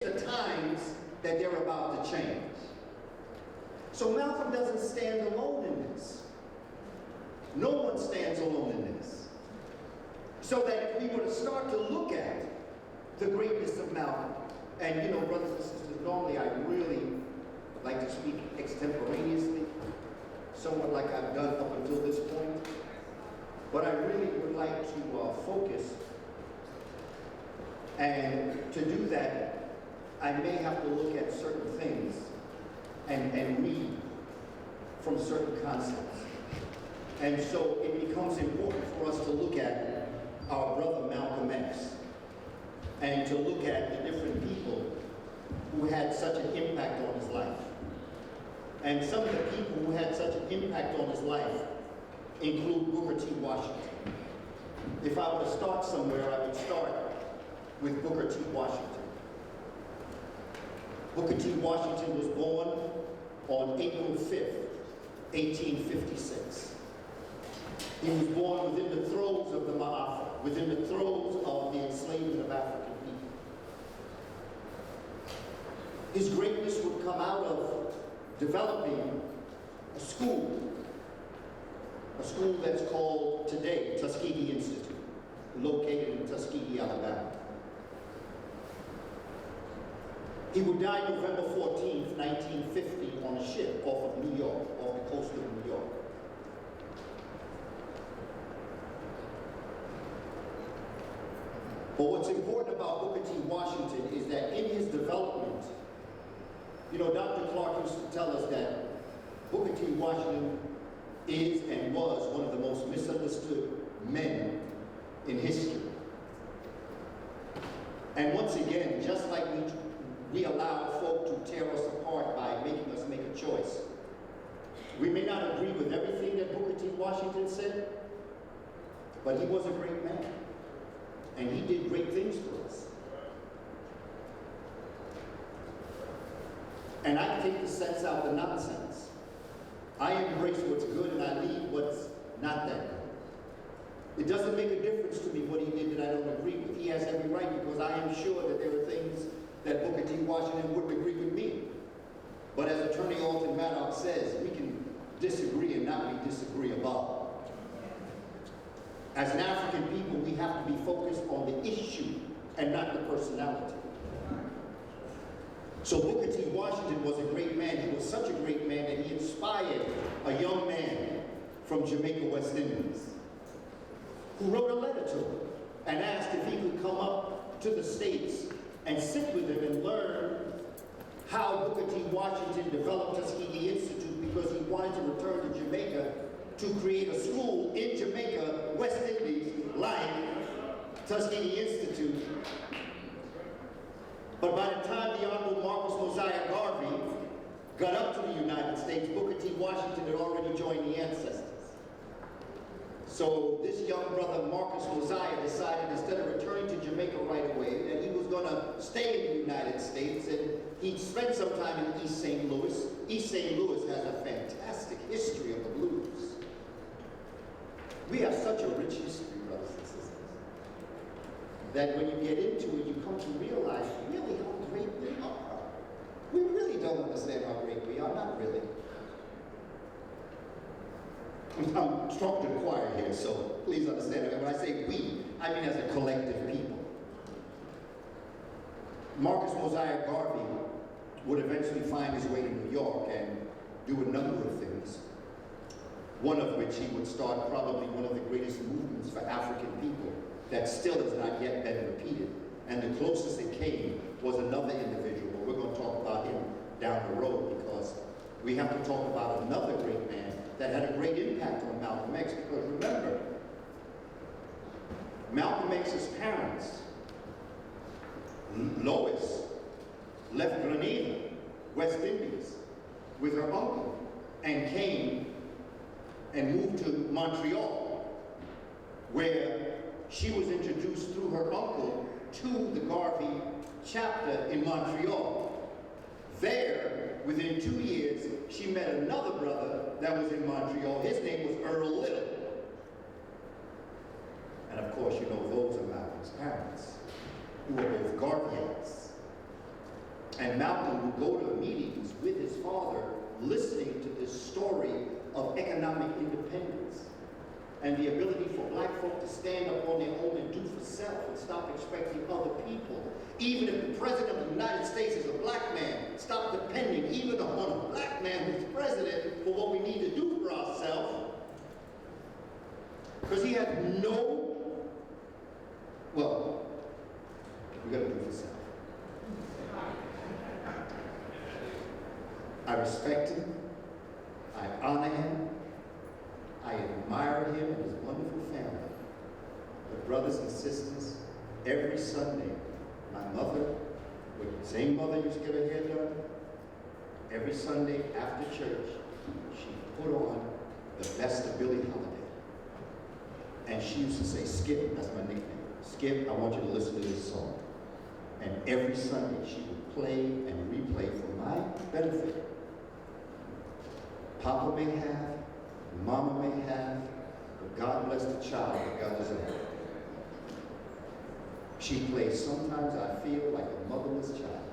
the times that they're about to change. So Malcolm doesn't stand alone in this. No one stands alone in this. So that if we were to start to look at the greatness of Malcolm, and you know, brothers and sisters, normally I really like to speak extemporaneously, somewhat like I've done up until this point, but I really would like to focus, and to do that, I may have to look at certain things and read from certain concepts. And so it becomes important for us to look at our brother Malcolm X and to look at the different people who had such an impact on his life. And some of the people who had such an impact on his life include Booker T. Washington. If I were to start somewhere, I would start with Booker T. Washington. Booker T. Washington was born on April 5th, 1856. He was born within the throes of the Ma'afa, within the throes of the enslavement of African people. His greatness would come out of developing a school that's called today Tuskegee Institute, located in Tuskegee, Alabama. He would die November 14th, 1950 on a ship off of New York, off the coast of New York. But what's important about Booker T. Washington is that in his development, you know, Dr. Clark used to tell us that Booker T. Washington is and was one of the most misunderstood men in history. And once again, just like we allow folk to tear us apart by making us make a choice, we may not agree with everything that Booker T. Washington said, but he was a great man. And he did great things for us. And I take the sense out the nonsense. I embrace what's good and I leave what's not that good. It doesn't make a difference to me what he did that I don't agree with. He has every right, because I am sure that there are things that Booker T. Washington wouldn't agree with me. But as Attorney Alton Maddox says, we can disagree and not be disagreeable. As an African people, we have to be focused on the issue and not the personality. So Booker T. Washington was a great man. He was such a great man that he inspired a young man from Jamaica, West Indies, who wrote a letter to him and asked if he could come up to the States and sit with him and learn how Booker T. Washington developed Tuskegee Institute, because he wanted to return to Jamaica to create a school in Jamaica, West Indies, like Tuskegee Institute. But by the time the Honorable Marcus Mosiah Garvey got up to the United States, Booker T. Washington had already joined the ancestors. So this young brother, Marcus Mosiah, decided instead of returning to Jamaica right away, that he was going to stay in the United States, and he spent some time in East St. Louis. East St. Louis has a fantastic history of the blues. We have such a rich history, brothers and sisters, that when you get into it, you come to realize really how great we are. We really don't understand how great we are, not really. I'm talking to the choir here, so please understand that when I say we, I mean as a collective people. Marcus Mosiah Garvey would eventually find his way to New York and do a number of things, one of which he would start probably one of the greatest movements for African people that still has not yet been repeated. And the closest it came was another individual, but we're going to talk about him down the road, because we have to talk about another great man that had a great impact on Malcolm X. Because remember, Malcolm X's parents, Lois, left Grenada, West Indies, with her uncle, and came and moved to Montreal, where she was introduced through her uncle to the Garvey chapter in Montreal. There, within 2 years, she met another brother that was in Montreal. His name was Earl Little. And of course, you know, those are Malcolm's parents, who were both Garveyites. And Malcolm would go to meetings with his father, listening to this story of economic independence and the ability for black folk to stand up on their own and do for self and stop expecting other people. Even if the president of the United States is a black man, stop depending even on a black man who's president for what we need to do for ourselves. Because he has no, well, we got to do for self. I respect him. I honor him. I admire him and his wonderful family. But brothers and sisters, every Sunday, my mother, with the same mother used to get her hair done, every Sunday after church, she put on the best of Billie Holiday. And she used to say, Skip, that's my nickname. Skip, I want you to listen to this song. And every Sunday she would play and replay for my benefit. Papa may have, Mama may have, but God bless the child that God has owned. She plays Sometimes I Feel Like a Motherless Child.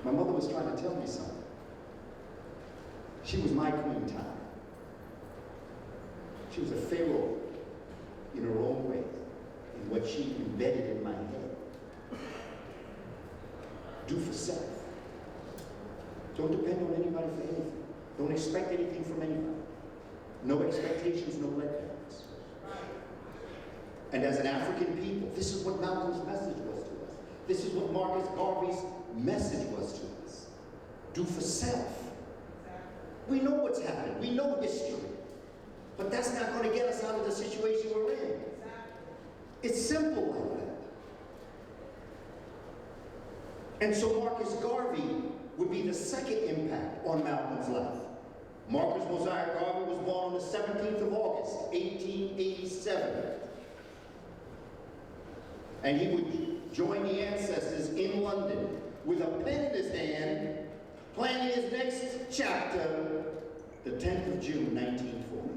My mother was trying to tell me something. She was my queen time. She was a pharaoh in her own way, in what she embedded in my head. Do for self. Don't depend on anybody for anything. Don't expect anything from anybody. No expectations, no letdowns. And as an African people, this is what Malcolm's message was to us. This is what Marcus Garvey's message was to us. Do for self. We know what's happened. We know history. But that's not going to get us out of the situation we're in. It's simple like that. And so Marcus Garvey would be the second impact on Malcolm's life. Marcus Mosiah Garvey was born on the 17th of August, 1887. And he would join the ancestors in London with a pen in his hand, planning his next chapter, the 10th of June, 1940.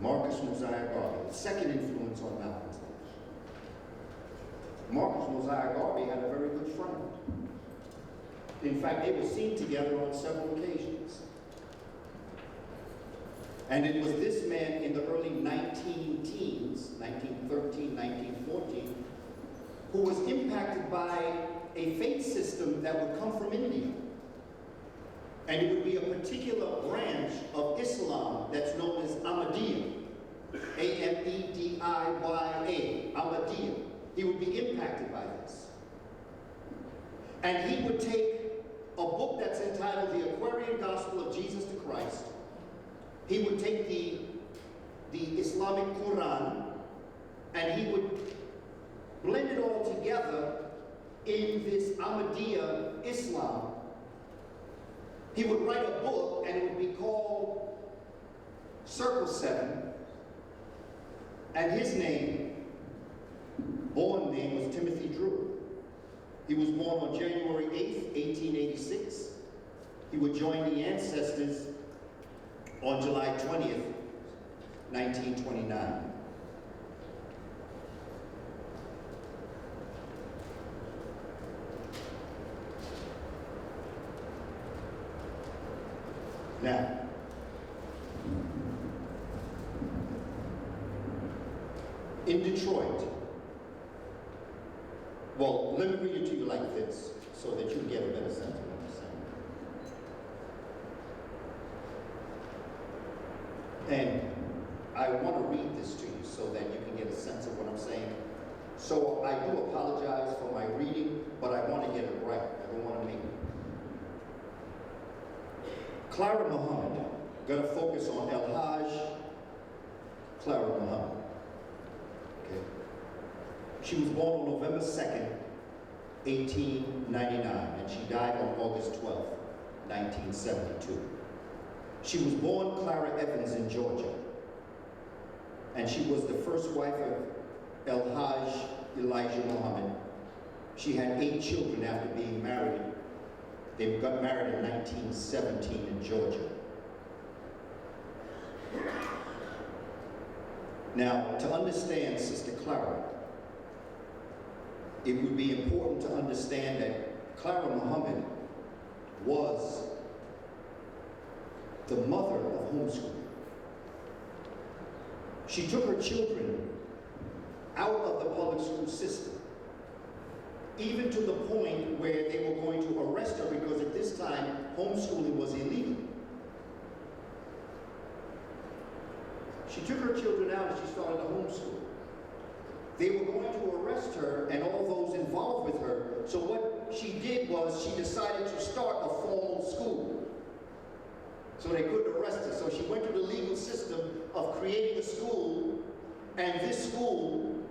Marcus Mosiah Garvey, the second influence on Malcolm's life. Marcus Mosiah Garvey had a very good friend. In fact, they were seen together on several occasions. And it was this man in the early 19-teens, 1913, 1914, who was impacted by a faith system that would come from India. And it would be a particular branch of Islam that's known as Ahmadiyya. A-M-E-D-I-Y-A, Ahmadiyya. He would be impacted by this. And he would take a book that's entitled The Aquarian Gospel of Jesus the Christ. He would take the Islamic Quran, and he would blend it all together in this Ahmadiyya Islam. He would write a book, and it would be called Circle 7, and his name, born name, was Timothy Drew. He was born on January 8th, 1886. He would join the ancestors on July 20th, 1929. Now, in Detroit, well, let me read it to you like this so that you get a better sense of what I'm saying. And I want to read this to you so that you can get a sense of what I'm saying. So I do apologize for my reading, but I want to get it right. I don't want to make it. Clara Muhammad, going to focus on El-Hajj Clara Muhammad. Okay. She was born on November 2nd, 1899, and she died on August 12th, 1972. She was born Clara Evans in Georgia, and she was the first wife of El-Hajj Elijah Muhammad. She had 8 children after being married. They got married in 1917 in Georgia. Now, to understand Sister Clara, it would be important to understand that Clara Muhammad was the mother of homeschooling. She took her children out of the public school system, even to the point where they were going to arrest her because at this time, homeschooling was illegal. She took her children out and she started a homeschool. They were going to arrest her and all those involved with her, so what she did was she decided to start a formal school so they couldn't arrest her. So she went through the legal system of creating a school, and this school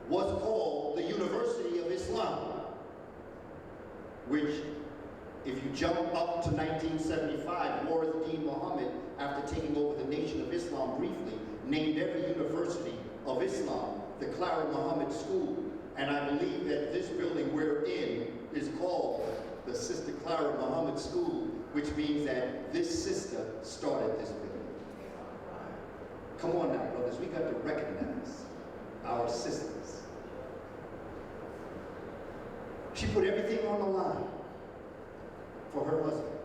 was called the University of Islam, which, if you jump up to 1975, Warith Muhammad, after taking over the Nation of Islam briefly, named every University of Islam the Clara Muhammad School. And I believe that this building we're in is called the Sister Clara Muhammad School, which means that this sister started this building. Come on now, brothers, we got to recognize our sisters. She put everything on the line for her husband.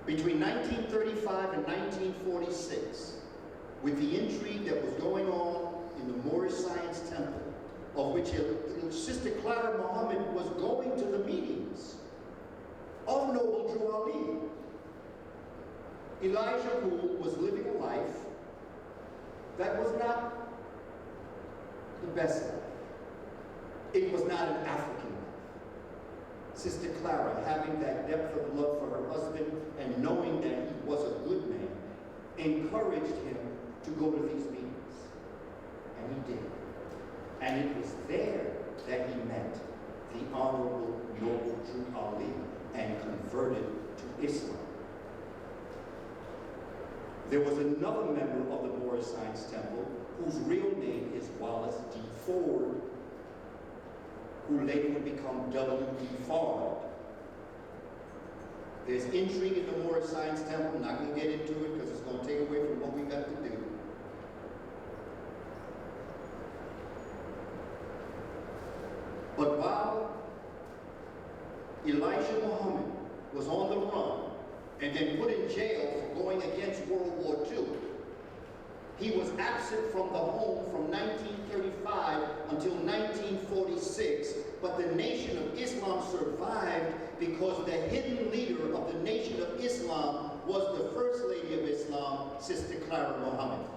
Between 1935 and 1946, with the intrigue that was going on in the Moorish Science Temple, of which Sister Clara Muhammad was going to the meetings of Noble Drew Ali. Elijah Poole was living a life that was not the best life. It was not an African life. Sister Clara, having that depth of love for her husband and knowing that he was a good man, encouraged him to go to these meetings. And he did. And it was there that he met the Honorable Noble Drew Ali and converted to Islam. There was another member of the Moorish Science Temple whose real name is Wallace D. Ford, who later would become W.D. Fard. There's intrigue in the Moorish Science Temple. I'm not going to get into it because it's going to take away from what we got to do. But while Elijah Muhammad was on the run and then put in jail for going against World War II, he was absent from the home from 1935 until 1946, but the Nation of Islam survived because the hidden leader of the Nation of Islam was the First Lady of Islam, Sister Clara Muhammad.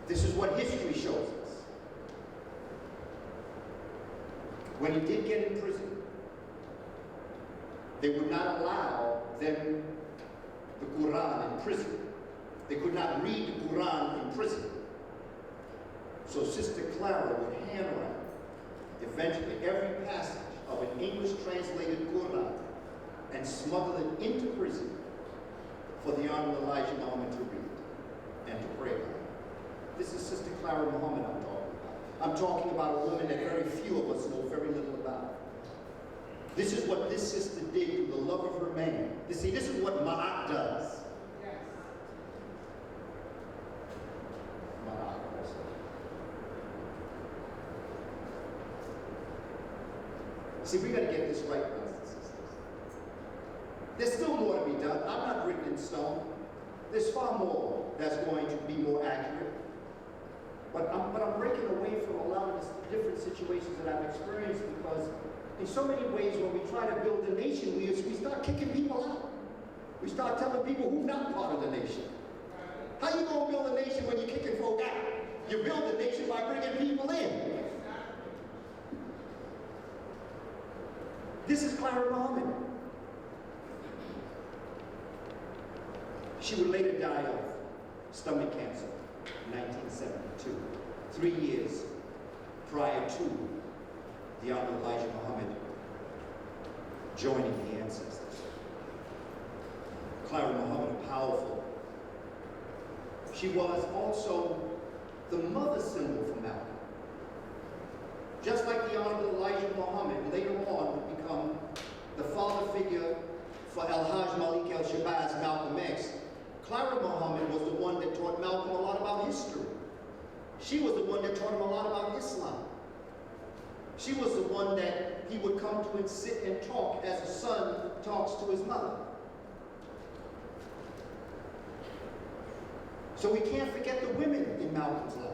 This is what history shows us. When he did get in prison, they would not allow them the Quran in prison. They could not read the Quran in prison. So Sister Clara would handwrite eventually every passage of an English translated Quran and smuggle it into prison for the Honorable Elijah Muhammad to read and to pray about. This is Sister Clara Muhammad I'm talking about. I'm talking about a woman that very few of us know very little about. This is what this sister did through the love of her man. You see, this is what Ma'at does. Yes. Ma'at also. See, we got to get this right, brothers and sisters. There's still more to be done. I'm not written in stone. There's far more that's going to be more accurate. But I'm breaking away from a lot of the different situations that I've experienced because in so many ways when we try to build a nation, we start kicking people out. We start telling people who's not part of the nation. How you going to build a nation when you're kicking folk out? You build a nation by bringing people in. This is Clara Muhammad. She would later die of stomach cancer in 1972, 3 years prior to the Honorable Elijah Muhammad joining the ancestors. Clara Muhammad, powerful. She was also the mother symbol for Malcolm. Just like the Honorable Elijah Muhammad later on would become the father figure for Al-Hajj Malik al-Shabazz, Malcolm X, Clara Muhammad was the one that taught Malcolm a lot about history. She was the one that taught him a lot about Islam. She was the one that he would come to and sit and talk as a son talks to his mother. So we can't forget the women in Malcolm's life.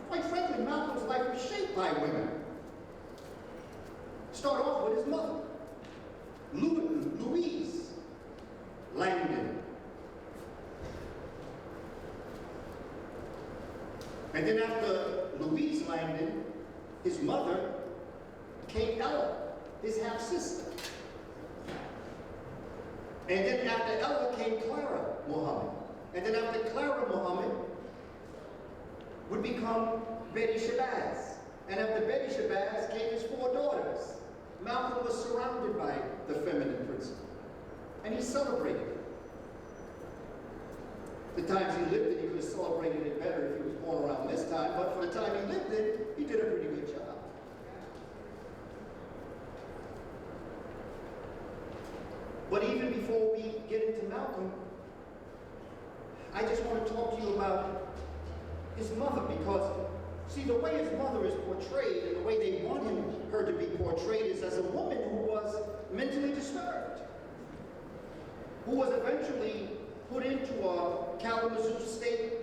Quite frankly, Malcolm's life was shaped by women. Start off with his mother, Louise Langdon. And then after Louise Langdon, his mother came Ella, his half-sister. And then after Ella came Clara Muhammad. And then after Clara Muhammad would become Betty Shabazz. And after Betty Shabazz came his 4 daughters. Malcolm was surrounded by the feminine principle. And he celebrated it. The times he lived in, he could have celebrated it better if he was born around this time, but for the time he lived in, he did a pretty good job. But even before we get into Malcolm, I just want to talk to you about his mother, because, see, the way his mother is portrayed and the way they want her to be portrayed is as a woman who was mentally disturbed, who was eventually put into a Kalamazoo State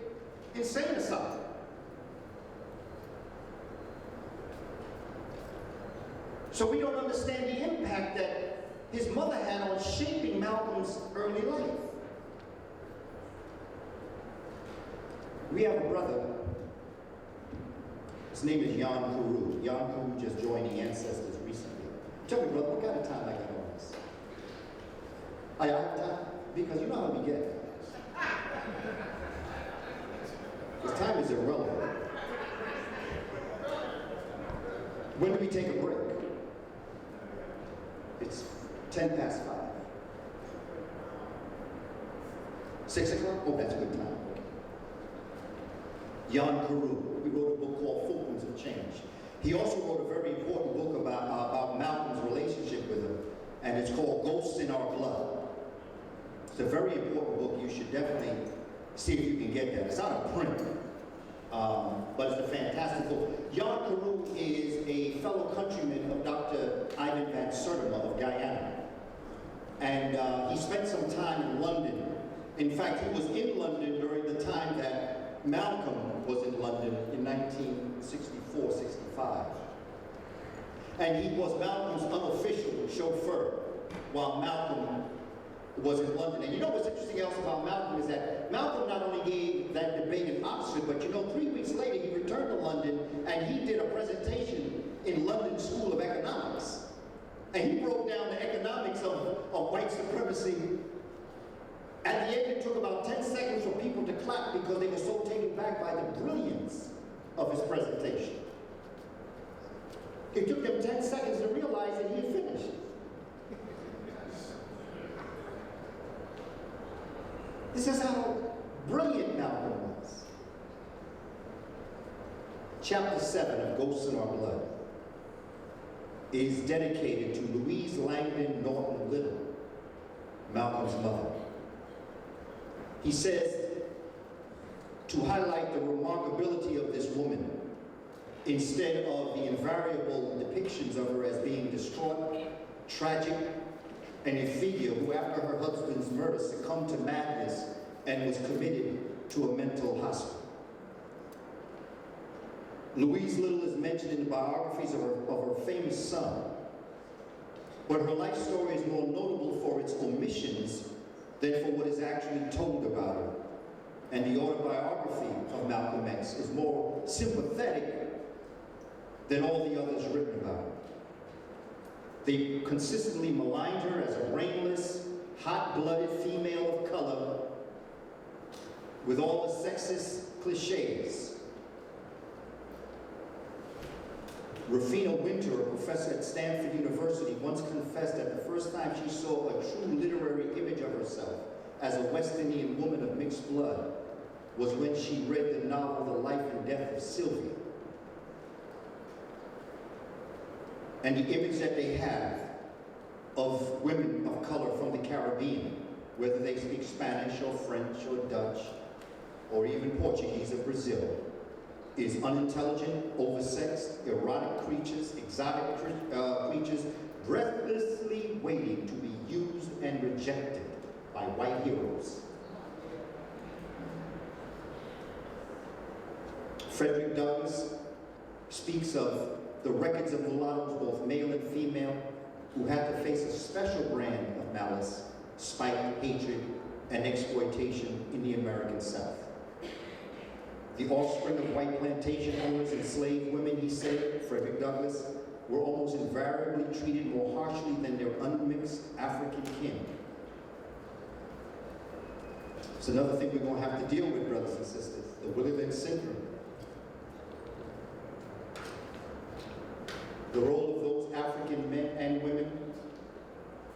insane asylum. So we don't understand the impact that his mother had on shaping Malcolm's early life. We have a brother. His name is Jan Kuru. Jan Kuru just joined the Ancestors recently. Tell me, brother, what kind of time I got on this? I have time? Because you know how we get. This time is irrelevant. When do we take a break? It's 5:10. 6 o'clock? Oh, that's a good time. Jan Kuru. He wrote a book called Fulcrums of Change. He also wrote a very important book about Malcolm's relationship with her, and it's called Ghosts in Our Blood. It's a very important book. You should definitely see if you can get that. It's out of print, but it's a fantastic book. Jan Kuru is a fellow countryman of Dr. Ivan Van Sertima of Guyana. And he spent some time in London. In fact, he was in London during the time that Malcolm was in London in 1964-65. And he was Malcolm's unofficial chauffeur while Malcolm was in London. And you know what's interesting else about Malcolm is that Malcolm not only gave that debate in Oxford, but you know, 3 weeks later he returned to London and he did a presentation in London School of Economics. And he broke down the economics of white supremacy. At the end, it took about 10 seconds for people to clap because they were so taken back by the brilliance of his presentation. It took them 10 seconds to realize that he had finished. This is how brilliant Malcolm was. Chapter 7 of Ghosts in Our Blood is dedicated to Louise Langdon Norton Little, Malcolm's mother. He says, to highlight the remarkability of this woman, instead of the invariable depictions of her as being distraught, tragic, and a figure who, after her husband's murder, succumbed to madness and was committed to a mental hospital. Louise Little is mentioned in the biographies of her famous son, but her life story is more notable for its omissions than for what is actually told about her. And the autobiography of Malcolm X is more sympathetic than all the others written about her. They consistently maligned her as a brainless, hot-blooded female of color with all the sexist cliches. Rufina Winter, a professor at Stanford University, once confessed that the first time she saw a true literary image of herself as a West Indian woman of mixed blood was when she read the novel The Life and Death of Sylvia. And the image that they have of women of color from the Caribbean, whether they speak Spanish or French or Dutch or even Portuguese of Brazil, is unintelligent, oversexed, erotic exotic creatures breathlessly waiting to be used and rejected by white heroes. Frederick Douglass speaks of the records of mulattoes, both male and female, who had to face a special brand of malice, spite, hatred, and exploitation in the American South. The offspring of white plantation owners and slave women, he said, Frederick Douglass, were almost invariably treated more harshly than their unmixed African kin. It's another thing we're going to have to deal with, brothers and sisters, the Willie Lynch syndrome. The role of those African men and women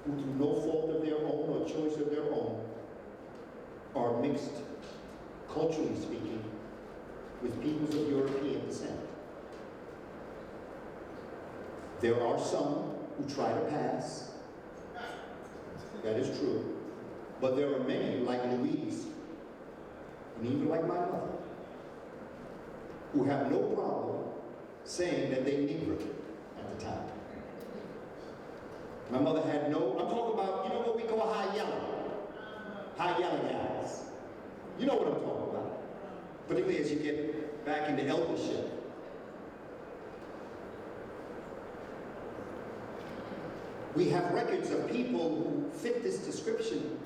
who, through no fault of their own or choice of their own, are mixed, culturally speaking, with peoples of European descent. There are some who try to pass. That is true. But there are many, like Louise, and even like my mother, who have no problem saying that they Negro at the time. My mother had no, I'm talking about, you know what we call high yellow? High yellow guys. You know what I'm talking about. Particularly as you get back into eldership. We have records of people who fit this description,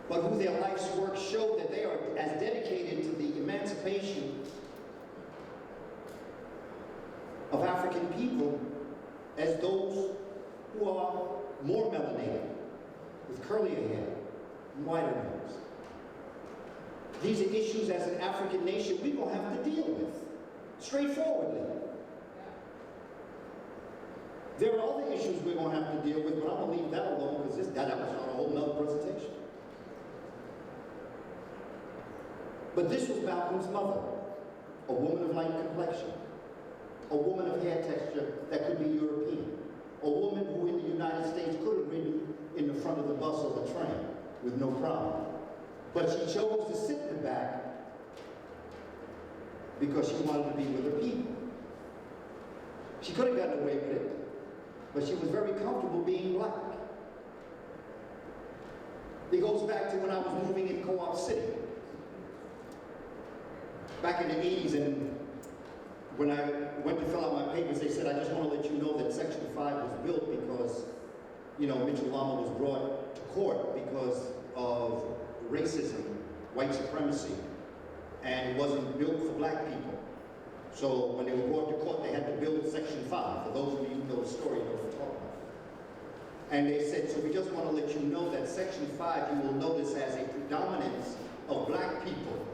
but who their life's work showed that they are as dedicated to the emancipation of African people as those who are more melanated, with curlier hair and wider nose. These are issues as an African nation we're going to have to deal with, straightforwardly. There are other issues we're going to have to deal with, but I'm going to leave that alone because that was on a whole nother presentation. But this was Malcolm's mother, a woman of light complexion, a woman of hair texture that could be European, a woman who in the United States could have ridden in the front of the bus or the train with no problem. But she chose to sit in the back because she wanted to be with her people. She could have gotten away with it, but she was very comfortable being black. It goes back to when I was moving in Co-op City. Back in the 80s, and when I went to fill out my papers, they said, I just want to let you know that Section 5 was built because, you know, Mitchell Lama was brought to court because of racism, white supremacy, and it wasn't built for black people. So when they were brought to court, they had to build Section 5. For those of you who know the story, you know what I'm talking about. And they said, so we just want to let you know that Section 5, you will notice, has a predominance of black people.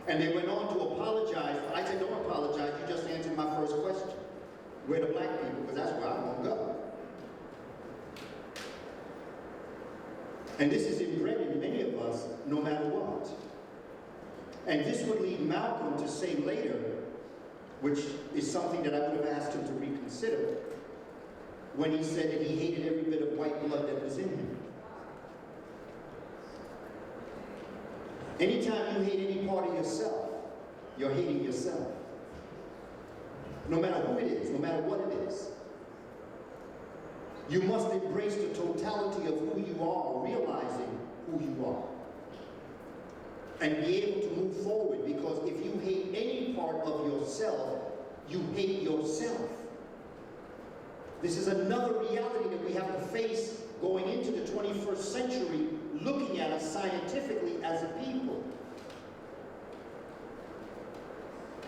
And they went on to apologize. I said, don't apologize, you just answered my first question. Where the black people? Because that's where I want to go. And this is inbred in many of us, no matter what. And this would lead Malcolm to say later, which is something that I would have asked him to reconsider, when he said that he hated every bit of white blood that was in him. Anytime you hate any part of yourself, you're hating yourself. No matter who it is, no matter what it is. You must embrace the totality of who you are, realizing who you are. And be able to move forward, because if you hate any part of yourself, you hate yourself. This is another reality that we have to face going into the 21st century, looking at us scientifically as a people.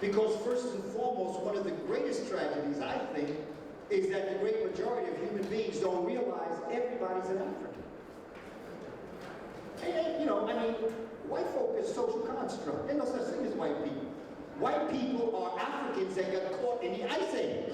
Because first and foremost, one of the greatest tragedies, I think, is that the great majority of human beings don't realize everybody's an African. And, you know, I mean, white folk is social construct. There's no such thing as white people. White people are Africans that got caught in the Ice Age.